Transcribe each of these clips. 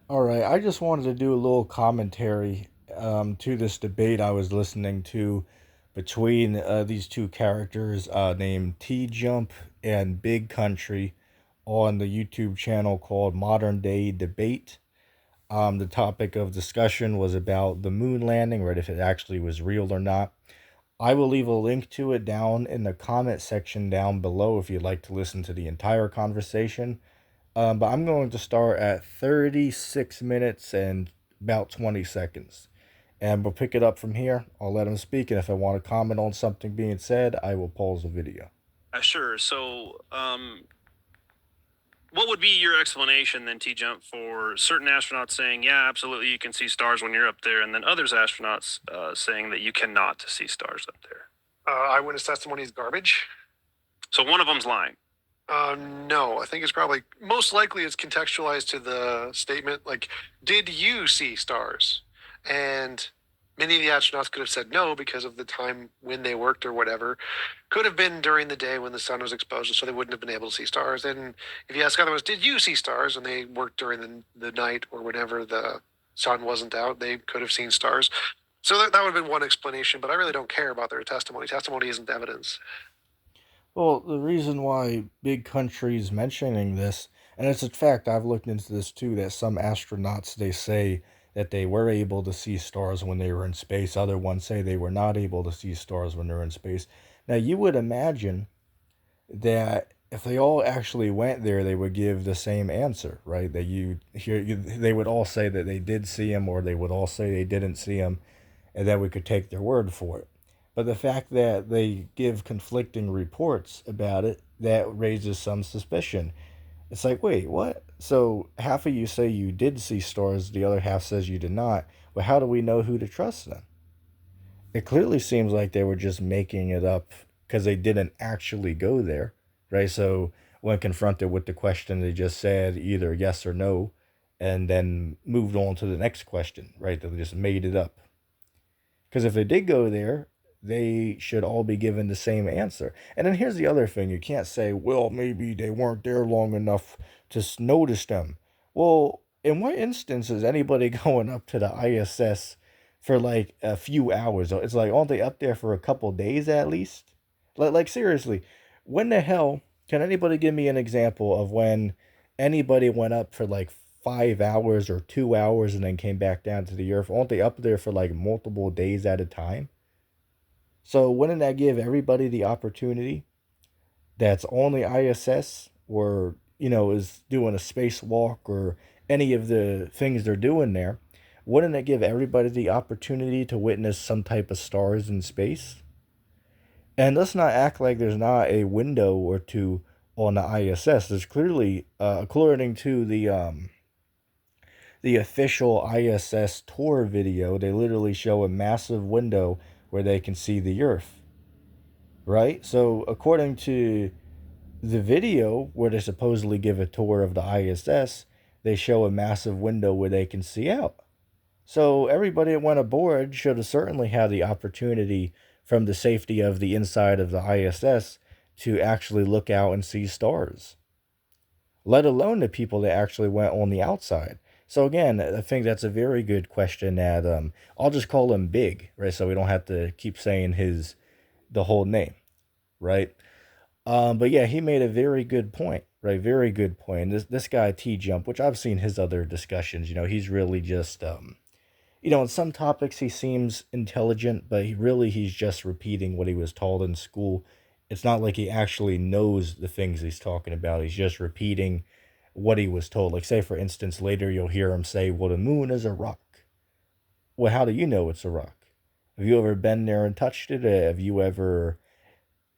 All right, I just wanted to do a little commentary to this debate I was listening to between these two characters named Tjump and Big Country on the YouTube channel called Modern Day Debate. The topic of discussion was about the moon landing, right? If it actually was real or not. I will leave a link to it down in the comment section down below if you'd like to listen to the entire conversation. But I'm going to start at 36 minutes and about 20 seconds. And we'll pick it up from here. I'll let him speak, and if I want to comment on something being said, I will pause the video. Sure. So, what would be your explanation then, T Jump, for certain astronauts saying, yeah, absolutely, you can see stars when you're up there, and then others astronauts saying that you cannot see stars up there? Eyewitness testimony is garbage. So one of them's lying. No, I think it's probably most likely it's contextualized to the statement like, "Did you see stars?" And many of the astronauts could have said no because of the time when they worked or whatever. Could have been during the day when the sun was exposed, so they wouldn't have been able to see stars. And if you ask other ones, "Did you see stars?" and they worked during the night or whenever the sun wasn't out, they could have seen stars. So that would have been one explanation, but I really don't care about their testimony. Testimony isn't evidence. Well, the reason why Big Country's mentioning this, and it's a fact, I've looked into this too, that some astronauts, they say that they were able to see stars when they were in space. Other ones say they were not able to see stars when they were in space. Now, you would imagine that if they all actually went there, they would give the same answer, right? That they would all say that they did see him, or they would all say they didn't see him, and that we could take their word for it. But the fact that they give conflicting reports about it, that raises some suspicion. It's like, wait, what? So half of you say you did see stars, the other half says you did not. Well, how do we know who to trust then? It clearly seems like they were just making it up because they didn't actually go there, right? So when confronted with the question, they just said either yes or no, and then moved on to the next question, right? They just made it up. Because if they did go there, they should all be given the same answer. And then here's the other thing: you can't say, well, maybe they weren't there long enough to notice them. Well, in what instance is anybody going up to the ISS for like a few hours? It's like, aren't they up there for a couple days at least? Like seriously, when the hell can anybody give me an example of when anybody went up for like 5 hours or 2 hours and then came back down to the earth? Aren't they up there for like multiple days at a time? So wouldn't that give everybody the opportunity that's on the ISS or, is doing a spacewalk or any of the things they're doing there? Wouldn't it give everybody the opportunity to witness some type of stars in space? And let's not act like there's not a window or two on the ISS. There's clearly, according to the official ISS tour video, they literally show a massive window where they can see the Earth, right? So, according to the video where they supposedly give a tour of the ISS, they show a massive window where they can see out. So, everybody that went aboard should have certainly had the opportunity from the safety of the inside of the ISS to actually look out and see stars, let alone the people that actually went on the outside. So again, I think that's a very good question that I'll just call him Big, right? So we don't have to keep saying the whole name, right? But yeah, he made a very good point, right? Very good point. This guy T Jump, which I've seen his other discussions, he's really just on some topics he seems intelligent, but he's just repeating what he was told in school. It's not like he actually knows the things he's talking about. He's just repeating what he was told. Like, say, for instance, later you'll hear him say, well, the moon is a rock. Well, how do you know it's a rock? Have you ever been there and touched it? Have you ever,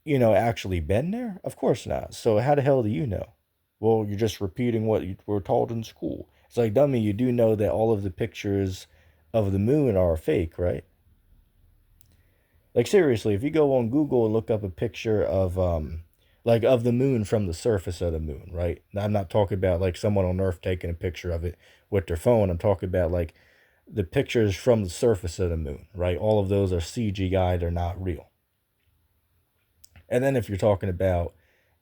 actually been there? Of course not. So how the hell do you know? Well, you're just repeating what you were told in school. It's like, dummy, you do know that all of the pictures of the moon are fake, right? Like seriously, if you go on Google and look up a picture of like of the moon from the surface of the moon, right? Now, I'm not talking about like someone on Earth taking a picture of it with their phone. I'm talking about like the pictures from the surface of the moon, right? All of those are CGI, they're not real. And then if you're talking about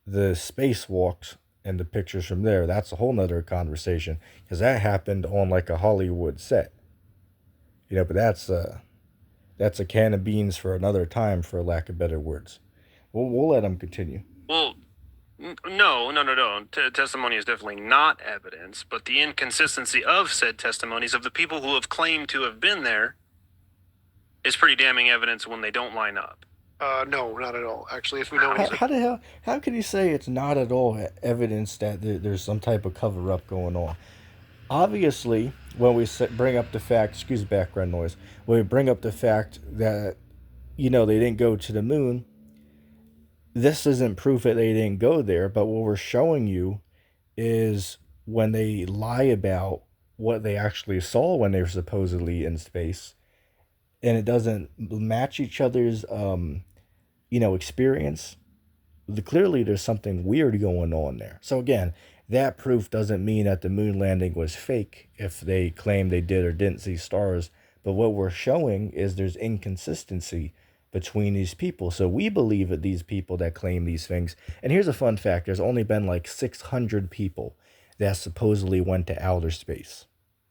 the spacewalks, and the pictures from there, that's a whole nother conversation because that happened on like a Hollywood set. But that's a can of beans for another time, for lack of better words. We'll let him continue. Well, no. Testimony is definitely not evidence, but the inconsistency of said testimonies of the people who have claimed to have been there is pretty damning evidence when they don't line up. No, not at all. Actually, if we know How the hell? How can you say it's not at all evidence that there's some type of cover up going on? Obviously, when we bring up the fact, excuse background noise, when we bring up the fact that they didn't go to the moon, this isn't proof that they didn't go there. But what we're showing you is when they lie about what they actually saw when they were supposedly in space, and it doesn't match each other's experience. Clearly there's something weird going on there. So again, that proof doesn't mean that the moon landing was fake if they claim they did or didn't see stars. But what we're showing is there's inconsistency between these people. So we believe that these people that claim these things, and here's a fun fact, there's only been like 600 people that supposedly went to outer space,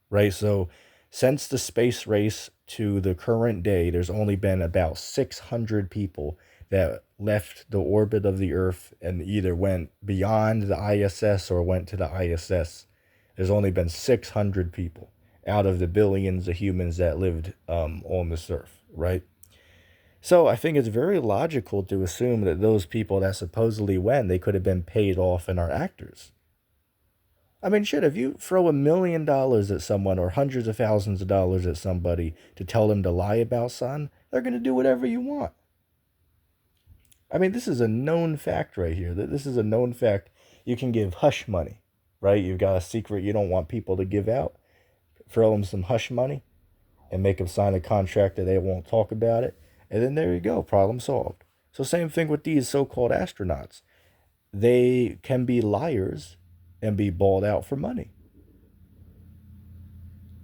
right? So since the space race to the current day, there's only been about 600 people that left the orbit of the Earth and either went beyond the ISS or went to the ISS. There's only been 600 people out of the billions of humans that lived on this Earth, right? So I think it's very logical to assume that those people that supposedly went, they could have been paid off and are actors. I mean, shit, if you throw $1 million at someone or hundreds of thousands of dollars at somebody to tell them to lie about something, they're going to do whatever you want. I mean, this is a known fact right here. This is a known fact. You can give hush money, right? You've got a secret you don't want people to give out. Throw them some hush money and make them sign a contract that they won't talk about it. And then there you go, problem solved. So same thing with these so-called astronauts. They can be liars and be balled out for money.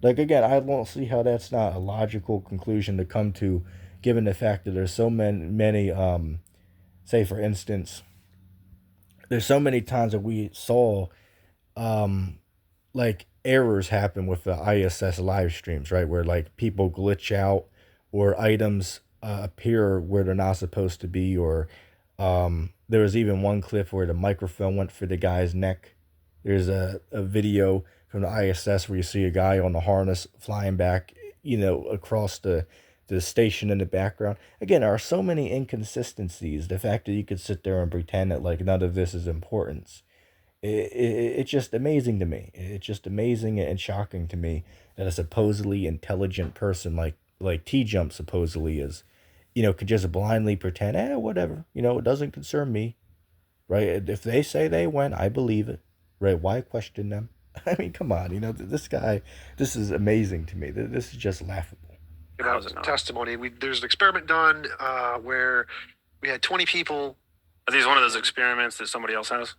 Like, again, I don't see how that's not a logical conclusion to come to, given the fact that there's so many say for instance, there's so many times that we saw like errors happen with the ISS live streams, right? Where like people glitch out or items appear where they're not supposed to be, or there was even one clip where the microphone went for the guy's neck. There's a video from the ISS where you see a guy on the harness flying back, across the station in the background. Again, there are so many inconsistencies. The fact that you could sit there and pretend that like none of this is importance, it's just amazing to me. It's just amazing and shocking to me that a supposedly intelligent person like Tjump supposedly is, could just blindly pretend, whatever, it doesn't concern me, right? If they say they went, I believe it, right? Why question them? I mean, come on, this guy, this is amazing to me. This is just laughable. Testimony. There's an experiment done where we had 20 people. Are these one of those experiments that somebody else has?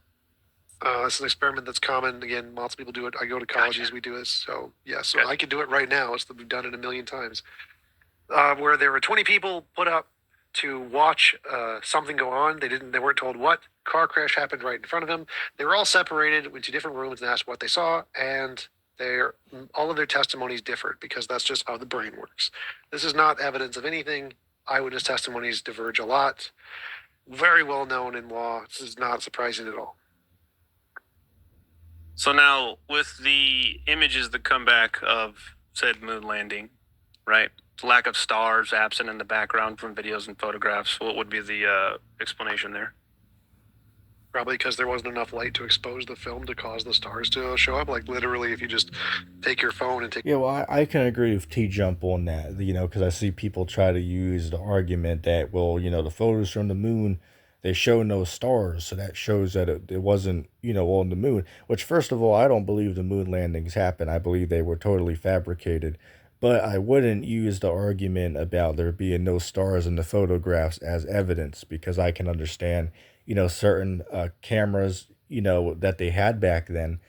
It's an experiment that's common. Again, lots of people do it. I go to colleges, we do this. So, yeah, so I could do it right now. We've done it a million times. Where there were 20 people put up to watch something go on. They weren't told what. Car crash happened right in front of them. They were all separated, went to different rooms and asked what they saw, and all of their testimonies differed because that's just how the brain works. This is not evidence of anything. Eyewitness testimonies diverge a lot. Very well known in law. This is not surprising at all. So now, with the images that come back of said moon landing, right? Lack of stars absent in the background from videos and photographs. What would be the explanation there? Probably because there wasn't enough light to expose the film to cause the stars to show up. Like literally, if you just take your phone and take... Yeah, well, I can agree with Tjump on that, because I see people try to use the argument that, well, the photos from the moon, they show no stars, so that shows that it wasn't, on the moon. Which, first of all, I don't believe the moon landings happened. I believe they were totally fabricated. But I wouldn't use the argument about there being no stars in the photographs as evidence, because I can understand, certain cameras, that they had back then,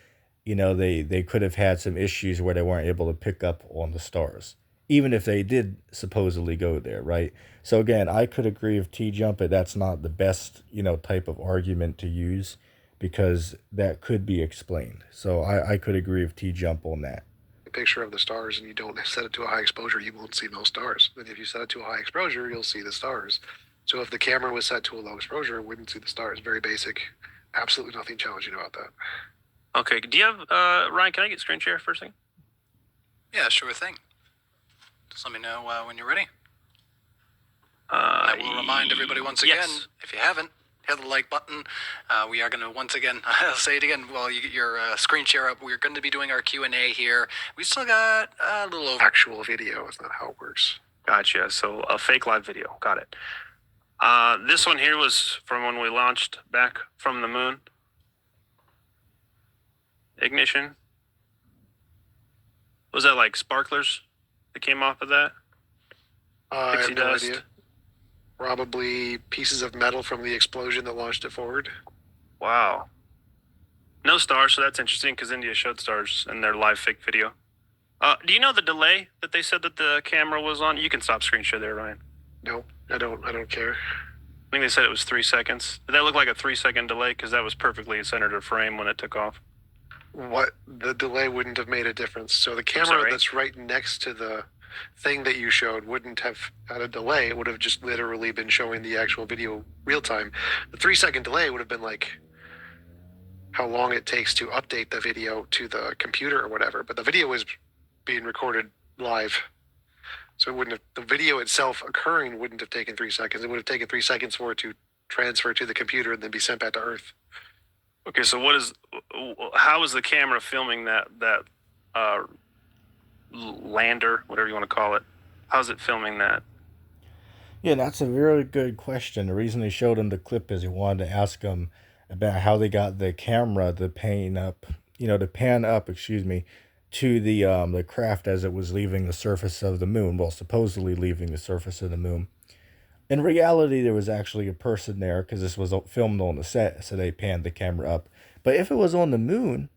they could have had some issues where they weren't able to pick up on the stars, even if they did supposedly go there, right? So again, I could agree with Tjump, but that's not the best, type of argument to use, because that could be explained. So I could agree with T Jump on that. A picture of the stars and you don't set it to a high exposure, you won't see those stars. And if you set it to a high exposure, you'll see the stars. So if the camera was set to a low exposure, it wouldn't see the stars. Very basic. Absolutely nothing challenging about that. Okay. Do you have Ryan? Can I get screen share for a second? Yeah, sure thing. Just let me know when you're ready. I will remind everybody once again, yes. if you haven't, hit the like button. We are going to once again, I'll say it again while you get your screen share up. We're going to be doing our Q&A here. We still got a little over. Actual video is not how it works. Gotcha. So a fake live video. Got it. This one here was from when we launched back from the moon. Ignition. Was that like sparklers that came off of that? I Pixie have no dust. idea. Probably pieces of metal from the explosion that launched it forward. Wow. No stars, so that's interesting because India showed stars in their live fake video. Do you know the delay that they said that the camera was on? You can stop screen share there, Ryan. No, I don't care. I think they said it was 3 seconds. Did that look like a 3-second delay? Because that was perfectly centered of frame when it took off. What the delay wouldn't have made a difference. So the camera sorry? that's right next to the thing that you showed wouldn't have had a delay. It would have just literally been showing the actual video real time. The 3-second delay would have been like how long it takes to update the video to the computer or whatever. But the video was being recorded live. So it wouldn't have, the video itself occurring wouldn't have taken 3 seconds. It would have taken 3 seconds for it to transfer to the computer and then be sent back to Earth. Okay, so how is the camera filming that lander, whatever you want to call it? How's it filming that? Yeah, that's a very good question. The reason they showed him the clip is he wanted to ask him about how they got the camera to pan up, to the craft as it was leaving the surface of the moon. Well, supposedly leaving the surface of the moon. In reality, there was actually a person there because this was filmed on the set, so they panned the camera up. But if it was on the moon,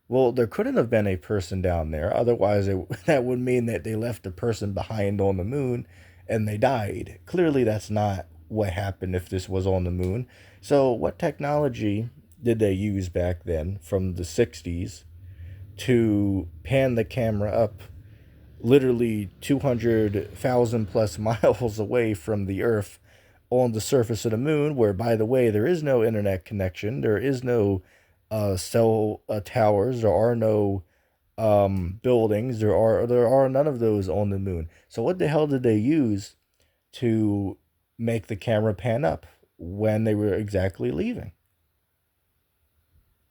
well, there couldn't have been a person down there. Otherwise, that would mean that they left a person behind on the moon and they died. Clearly, that's not what happened if this was on the moon. So what technology did they use back then from the 60s to pan the camera up literally 200,000 plus miles away from the Earth on the surface of the moon, where, by the way, there is no internet connection, there is no cell towers, there are no buildings, there are none of those on the moon. So what the hell did they use to make the camera pan up when they were exactly leaving?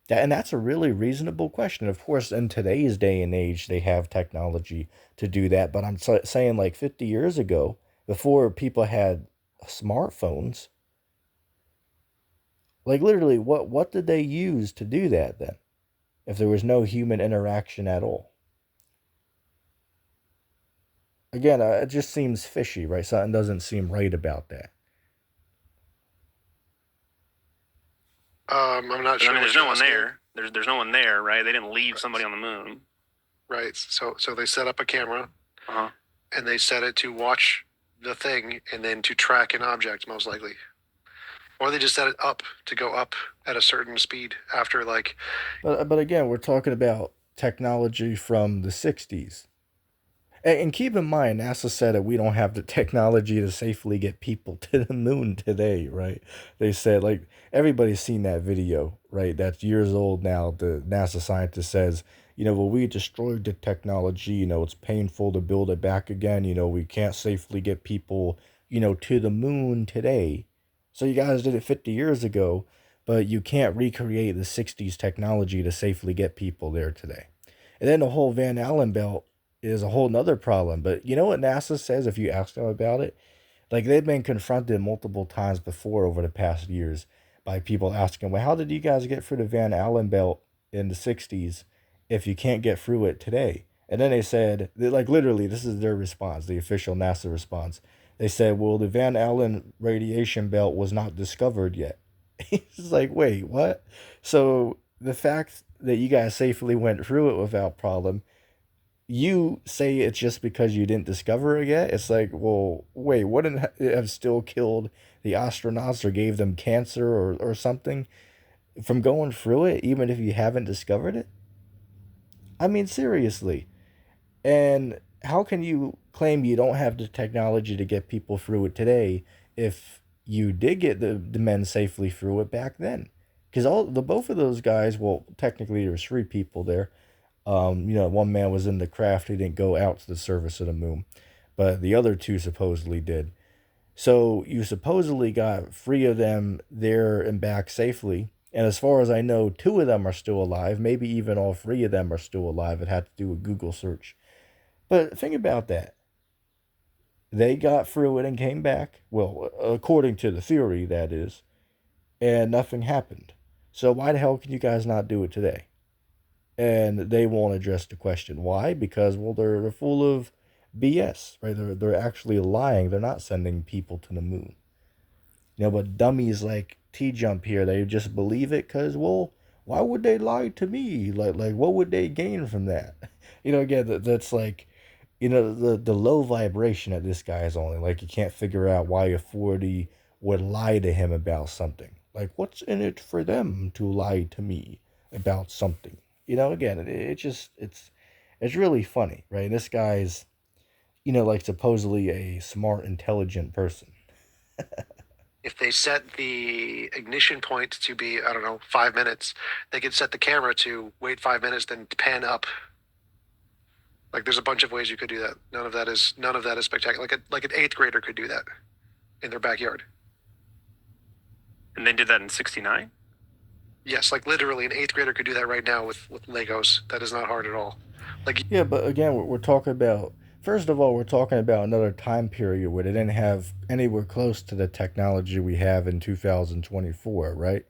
And that's a really reasonable question. Of course, in today's day and age, they have technology to do that. But I'm saying, like 50 years ago, before people had smartphones, like literally, what did they use to do that then? If there was no human interaction at all? Again, it just seems fishy, right? Something doesn't seem right about that. I'm not sure. I mean, there's no one there. There's no one there, right? They didn't leave somebody on the moon. Right. So they set up a camera Uh-huh. and they set it to watch the thing and then to track an object, most likely. Or they just set it up to go up at a certain speed after, like. But again, we're talking about technology from the 60s. And keep in mind, NASA said that we don't have the technology to safely get people to the moon today, right? They said, like, everybody's seen that video, right? That's years old now. The NASA scientist says, well, we destroyed the technology. It's painful to build it back again. We can't safely get people, to the moon today. So you guys did it 50 years ago, but you can't recreate the 60s technology to safely get people there today. And then the whole Van Allen belt is a whole nother problem. But you know what NASA says if you ask them about it? Like, they've been confronted multiple times before over the past years by people asking, well, how did you guys get through the Van Allen belt in the 60s if you can't get through it today? And then they said, like, literally, this is their response, the official NASA response. They said, well, the Van Allen radiation belt was not discovered yet. It's like, wait, what? So the fact that you guys safely went through it without problem, you say it's just because you didn't discover it yet? It's like, well, wait, wouldn't it have still killed the astronauts or gave them cancer or something? from going through it, even if you haven't discovered it? I mean, seriously. And how can you claim you don't have the technology to get people through it today if you did get the men safely through it back then? Because all the both of those guys, well, technically there was three people there. One man was in the craft; he didn't go out to the surface of the moon, but the other two supposedly did. So you supposedly got three of them there and back safely. And as far as I know, two of them are still alive. Maybe even all three of them are still alive. It had to do a Google search. But think about that. They got through it and came back. Well, according to the theory, that is. And nothing happened. So why the hell can you guys not do it today? And they won't address the question. Why? Because, well, they're full of BS, right? They're actually lying. They're not sending people to the moon. But dummies like Tjump here, they just believe it because, well, why would they lie to me? Like, what would they gain from that? Again, that's like, the low vibration that this guy is on. Like, you can't figure out why a 40 would lie to him about something. Like, what's in it for them to lie to me about something? Again, it's really funny, right? This guy's, like supposedly a smart, intelligent person. If they set the ignition point to be, I don't know, 5 minutes, they could set the camera to wait 5 minutes, then pan up. Like there's a bunch of ways you could do that. None of that is spectacular. Like an eighth grader could do that in their backyard. And they did that in '69. Yes, like literally an eighth grader could do that right now with Legos. That is not hard at all. Like Yeah, but again, we're talking about, first of all, we're talking about another time period where they didn't have anywhere close to the technology we have in 2024, right?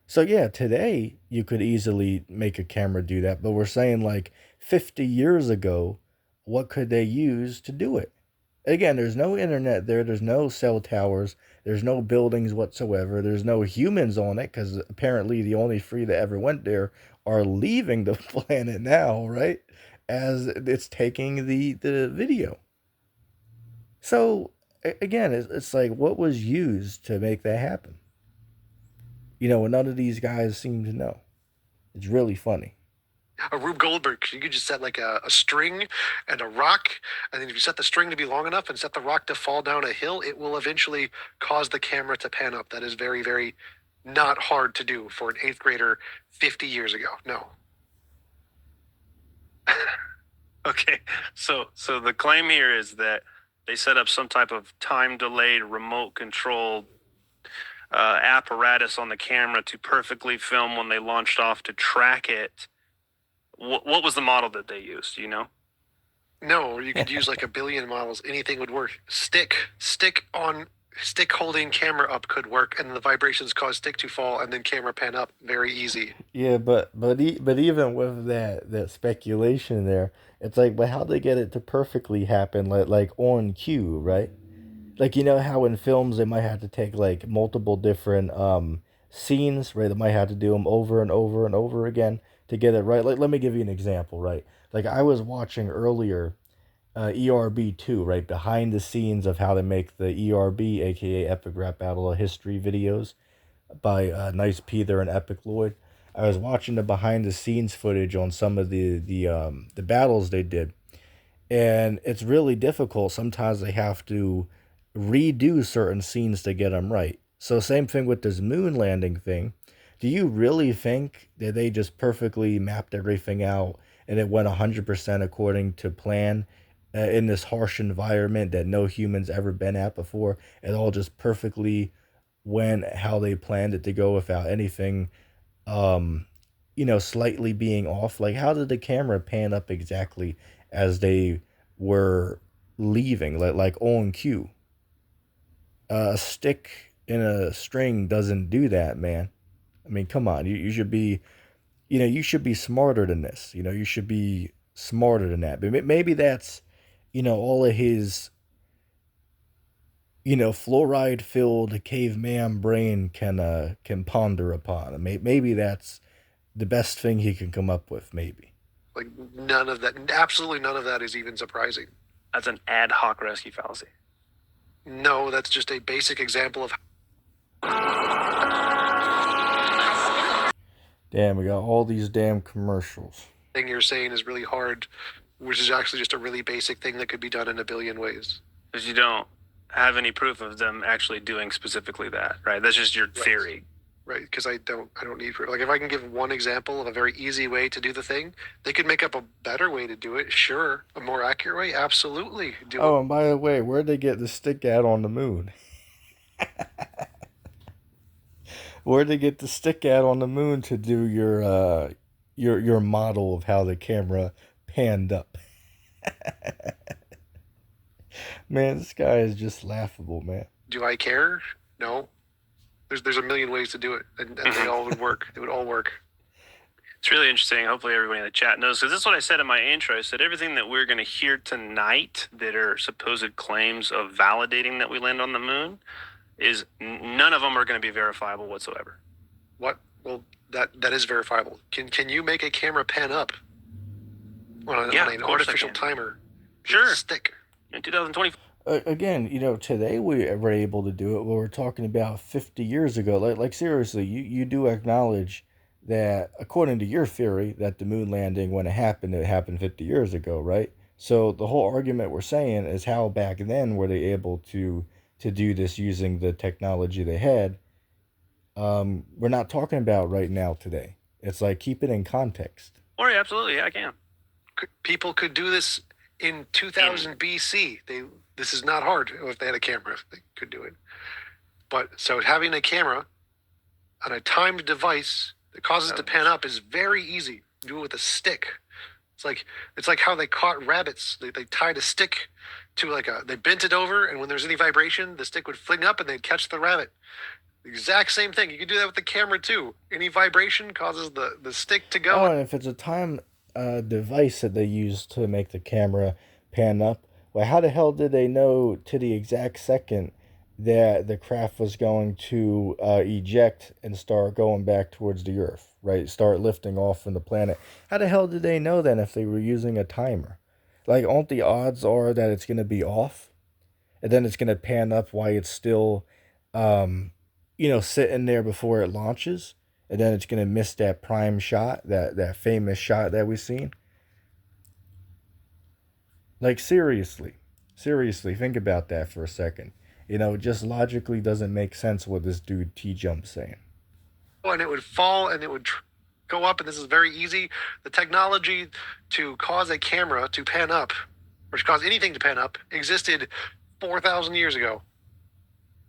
So yeah, today you could easily make a camera do that, but we're saying like 50 years ago, what could they use to do it? Again, there's no internet there, there's no cell towers, there's no buildings whatsoever, there's no humans on it because apparently the only three that ever went there are leaving the planet now, right? As it's taking the video. So again, it's like what was used to make that happen? And none of these guys seem to know. It's really funny. a Rube Goldberg, you could just set like a string and a rock, and then if you set the string to be long enough and set the rock to fall down a hill, it will eventually cause the camera to pan up. That is very, very not hard to do for an eighth grader 50 years ago. No. Okay, so the claim here is that they set up some type of time delayed remote control apparatus on the camera to perfectly film when they launched off to track it. What was the model that they used? Do you know? No, you could use like a billion models. Anything would work. Stick holding camera up could work, and the vibrations cause stick to fall, and then camera pan up. Very easy. Yeah, but even with that speculation there, it's like, but how they get it to perfectly happen, like on cue, right? Like how in films they might have to take like multiple different scenes, right? They might have to do them over and over and over again to get it right. Like, let me give you an example, right? Like I was watching earlier ERB 2, right? Behind the scenes of how to make the ERB, aka Epic Rap Battle of History videos by Nice Peter and Epic Lloyd. I was watching the behind the scenes footage on some of the battles they did, and it's really difficult. Sometimes they have to redo certain scenes to get them right. So same thing with this moon landing thing. Do you really think that they just perfectly mapped everything out and it went 100% according to plan in this harsh environment that no humans ever been at before? It all just perfectly went how they planned it to go without anything um slightly being off. Like how did the camera pan up exactly as they were leaving, like on cue? A stick in a string doesn't do that, man. I mean, come on. You should be, you should be smarter than this. You should be smarter than that. But maybe that's, all of his, fluoride filled caveman brain can ponder upon. Maybe that's the best thing he can come up with, maybe. Like none of that, absolutely none of that is even surprising. That's an ad hoc rescue fallacy. No, that's just a basic example of Damn, we got all these damn commercials. Thing you're saying is really hard, which is actually just a really basic thing that could be done in a billion ways. Because you don't have any proof of them actually doing specifically that, right? That's just your theory. Right, because I don't need proof. Like if I can give one example of a very easy way to do the thing, they could make up a better way to do it. Sure, a more accurate way, absolutely. Oh, and by the way, where'd they get the stick at on the moon? Where'd they get the stick at on the moon to do your model of how the camera panned up? Man, this guy is just laughable, man. Do I care? No. There's a million ways to do it, and they all would work. They would all work. It's really interesting. Hopefully everybody in the chat knows, because this is what I said in my intro. I said everything that we're going to hear tonight that are supposed claims of validating that we land on the moon is none of them are going to be verifiable whatsoever. What? Well, that is verifiable. Can you make a camera pan up on an artificial timer? Sure. Stick. In 2020. Again, today we were able to do it. What we're talking about 50 years ago. Like seriously, you do acknowledge that, according to your theory, that the moon landing, when it happened 50 years ago, right? So the whole argument we're saying is, how back then were they able to do this using the technology they had? We're not talking about right now today. It's like, keep it in context. Oh, yeah, absolutely. Yeah, I can. People could do this in 2000 BC. This is not hard. If they had a camera, they could do it. But so having a camera on a timed device that causes it to pan up is very easy. Do it with a stick. It's like how they caught rabbits. They tied a stick to they bent it over, and when there's any vibration, the stick would fling up and they'd catch the rabbit. The exact same thing. You can do that with the camera too. Any vibration causes the stick to go. Oh, and if it's a time device that they use to make the camera pan up, well, how the hell did they know to the exact second that the craft was going to eject and start going back towards the Earth, right? Start lifting off from the planet. How the hell did they know then if they were using a timer? Like, aren't the odds are that it's going to be off? And then it's going to pan up while it's still, sitting there before it launches? And then it's going to miss that prime shot, that famous shot that we've seen? Like, seriously, think about that for a second. It just logically doesn't make sense what this dude Tjump's saying. And it would fall and it would go up, and this is very easy. The technology to cause a camera to pan up, or to cause anything to pan up, existed 4,000 years ago.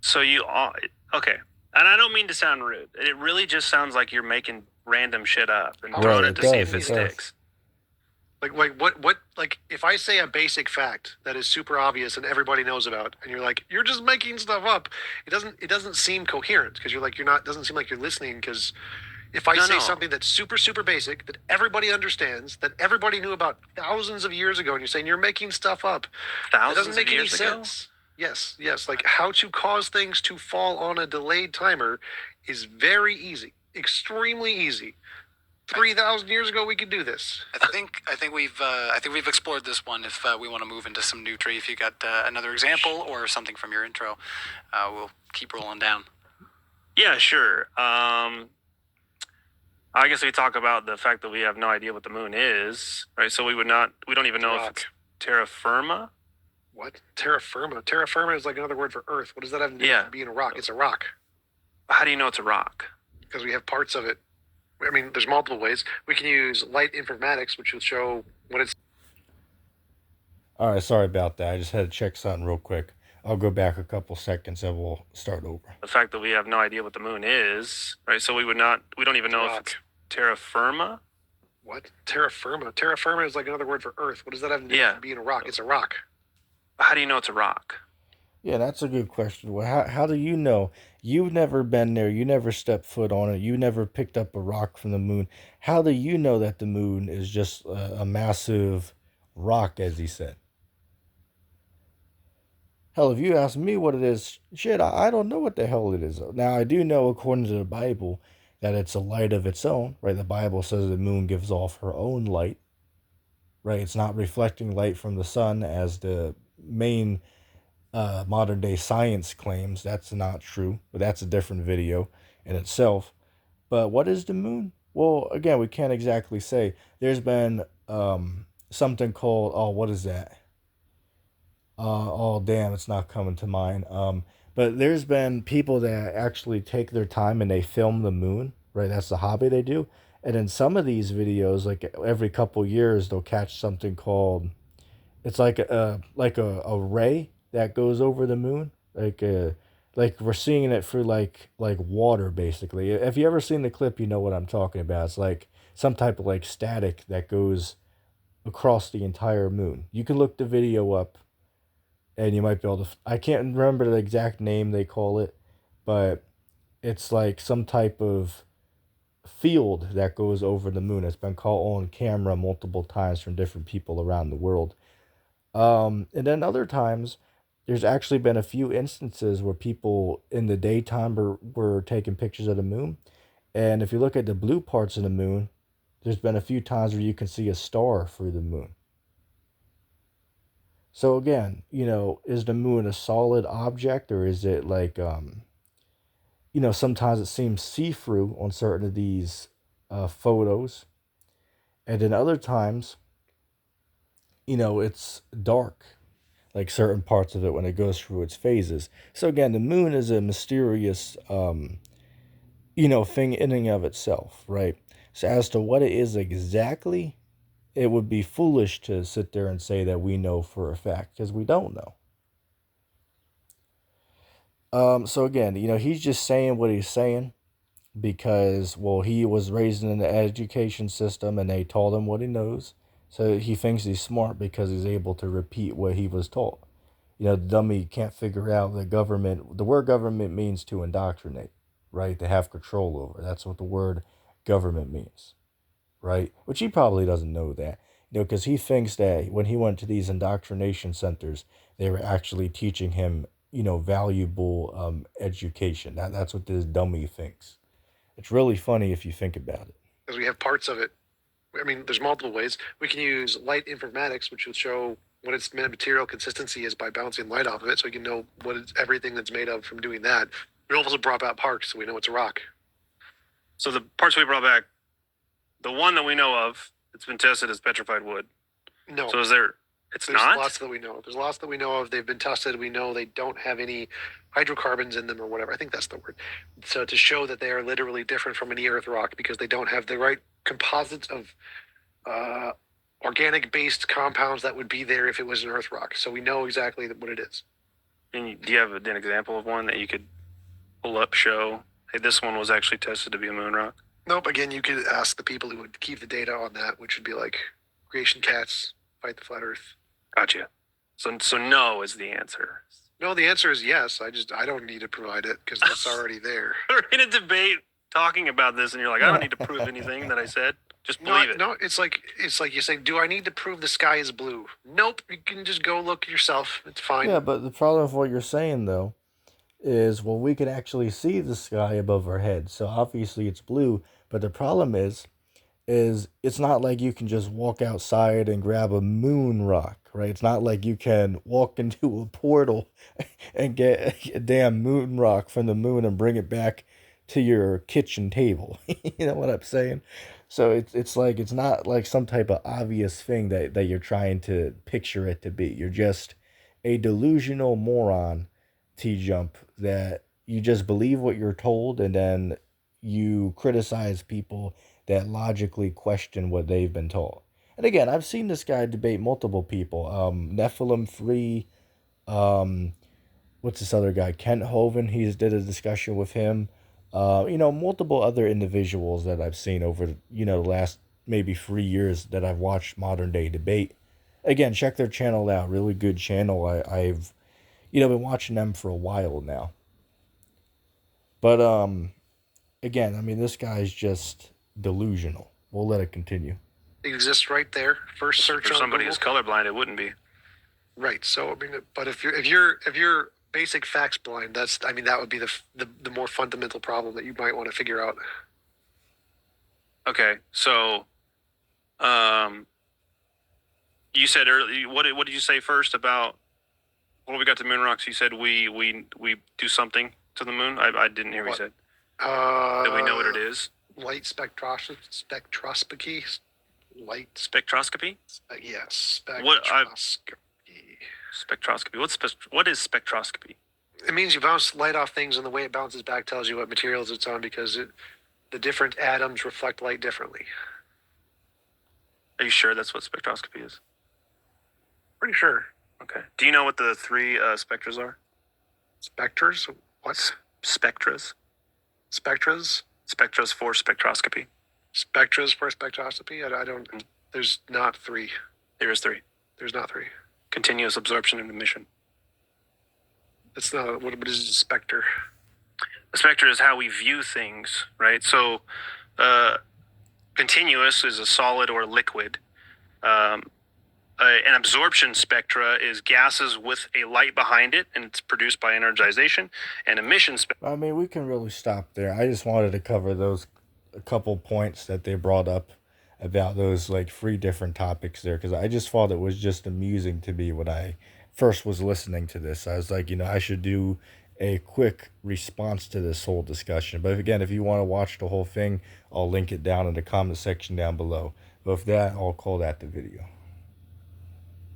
So okay. And I don't mean to sound rude. It really just sounds like you're making random shit up and throwing it to see if it sticks. Like if I say a basic fact that is super obvious and everybody knows about, and you're like, you're just making stuff up, it doesn't seem coherent, because doesn't seem like you're listening. Because if I say something that's super, super basic, that everybody understands, that everybody knew about thousands of years ago, and you're saying you're making stuff up, it doesn't make any sense. Yes. Like, how to cause things to fall on a delayed timer is very easy, extremely easy. 3,000 years ago, we could do this. I think we've explored this one. If we want to move into some nutri, if you got another example or something from your intro, we'll keep rolling down. Yeah, sure. I guess we talk about the fact that we have no idea what the moon is, right? So we don't even know if it's terra firma. What? Terra firma? Terra firma is like another word for Earth. What does that have to do with being a rock? It's a rock. How do you know it's a rock? Because we have parts of it. I mean, there's multiple ways. We can use light informatics, which will show when it's... All right, sorry about that. I just had to check something real quick. I'll go back a couple seconds and we'll start over. The fact that we have no idea what the moon is, right? So we don't even know if it's terra firma. What? Terra firma? Terra firma is like another word for Earth. What does that have to do with being a rock? It's a rock. How do you know it's a rock? Yeah, that's a good question. Well, how do you know? You've never been there. You never stepped foot on it. You never picked up a rock from the moon. How do you know that the moon is just a massive rock, as he said? Hell, if you ask me what it is, shit, I don't know what the hell it is. Now, I do know, according to the Bible, that it's a light of its own, right? The Bible says the moon gives off her own light, right? It's not reflecting light from the sun, as the main modern day science claims. That's not true, but that's a different video in itself. But what is the moon? Well, again, we can't exactly say. There's been something called, oh, what is that? Oh, damn, it's not coming to mind. But there's been people that actually take their time and they film the moon, right? That's the hobby they do. And in some of these videos, like every couple years, they'll catch something called, it's like a ray that goes over the moon, like we're seeing it through like water basically. If you ever seen the clip, you know what I'm talking about. It's like some type of like static that goes across the entire moon. You can look the video up and you might be able to. I can't remember the exact name they call it, but it's like some type of field that goes over the moon. It's been caught on camera multiple times from different people around the world. And then other times, there's actually been a few instances where people in the daytime were taking pictures of the moon. And if you look at the blue parts of the moon, there's been a few times where you can see a star through the moon. So again, is the moon a solid object, or is it like, sometimes it seems see-through on certain of these photos, and then other times, it's dark, like certain parts of it when it goes through its phases. So again, the moon is a mysterious, thing in and of itself, right? So as to what it is exactly, it would be foolish to sit there and say that we know for a fact because we don't know. So again, he's just saying what he's saying because, well, he was raised in an education system and they taught him what he knows. So he thinks he's smart because he's able to repeat what he was taught. The dummy can't figure out the word government means to indoctrinate, right? To have control over. That's what the word government means, right? Which he probably doesn't know that, because he thinks that when he went to these indoctrination centers, they were actually teaching him, valuable education. That's what this dummy thinks. It's really funny if you think about it. Because we have parts of it. I mean, there's multiple ways. We can use light informatics, which will show what its material consistency is by bouncing light off of it, so we can know what everything that's made of from doing that. We also brought out parts, so we know it's a rock. So the parts we brought back, the one that we know of that's been tested is petrified wood. No. So is there? There's not? Lots that we know. There's lots that we know of. They've been tested. We know they don't have any hydrocarbons in them or whatever. I think that's the word. So to show that they are literally different from any earth rock because they don't have the right composites of organic-based compounds that would be there if it was an earth rock. So we know exactly what it is. And do you have an example of one that you could pull up, show, hey, this one was actually tested to be a moon rock? Nope. Again, you could ask the people who would keep the data on that, which would be like Creation Cats, Fight the Flat Earth. Gotcha. So no is the answer. No, the answer is yes. I don't need to provide it because that's already there. We're in a debate talking about this, and you're like, I don't need to prove anything that I said. Just believe it. No, it's like you say, do I need to prove the sky is blue? Nope. You can just go look yourself. It's fine. Yeah, but the problem with what you're saying though is, well, we can actually see the sky above our heads, so obviously it's blue. But the problem is it's not like you can just walk outside and grab a moon rock, right? It's not like you can walk into a portal and get a damn moon rock from the moon and bring it back to your kitchen table. You know what I'm saying? So it's like it's not like some type of obvious thing that you're trying to picture it to be. You're just a delusional moron, T-Jump, that you just believe what you're told and then you criticize people that logically question what they've been told. And again, I've seen this guy debate multiple people. Nephilim 3, um, what's this other guy? Kent Hovind, he's did a discussion with him. Multiple other individuals that I've seen over, the last maybe 3 years that I've watched modern day debate. Again, check their channel out. Really good channel. I've, been watching them for a while now. But, again, I mean, this guy's just delusional. We'll let it continue. It exists right there. First search For on somebody Google. who's colorblind, it wouldn't be. Right. So I mean, but if you're basic facts blind, that would be the more fundamental problem that you might want to figure out. Okay, so, you said earlier. What did you say first about when we got to moon rocks? You said we do something to the moon. I didn't hear what you said. That we know what it is. light spectroscopy. Light. Spectroscopy. Yes. What Spectroscopy. Spectroscopy. What is spectroscopy? It means you bounce light off things, and the way it bounces back tells you what materials it's on because the different atoms reflect light differently. Are you sure that's what spectroscopy is? Pretty sure. Okay. Do you know what the three spectras are? Specters? What? Spectras. Spectras? Spectras for spectroscopy. Spectras for spectroscopy? I don't. There's not three. There is three. There's not three. Continuous absorption and emission. That's not. What is a specter? A spectra is how we view things, right? So, continuous is a solid or liquid. An absorption spectra is gases with a light behind it, and it's produced by energization. And emission spectra. I mean, we can really stop there. I just wanted to cover those a couple points that they brought up about those like three different topics there because I just thought it was just amusing to me when I first was listening to this. I was like, I should do a quick response to this whole discussion. But again, if you want to watch the whole thing, I'll link it down in the comment section down below. But with that, I'll call that the video.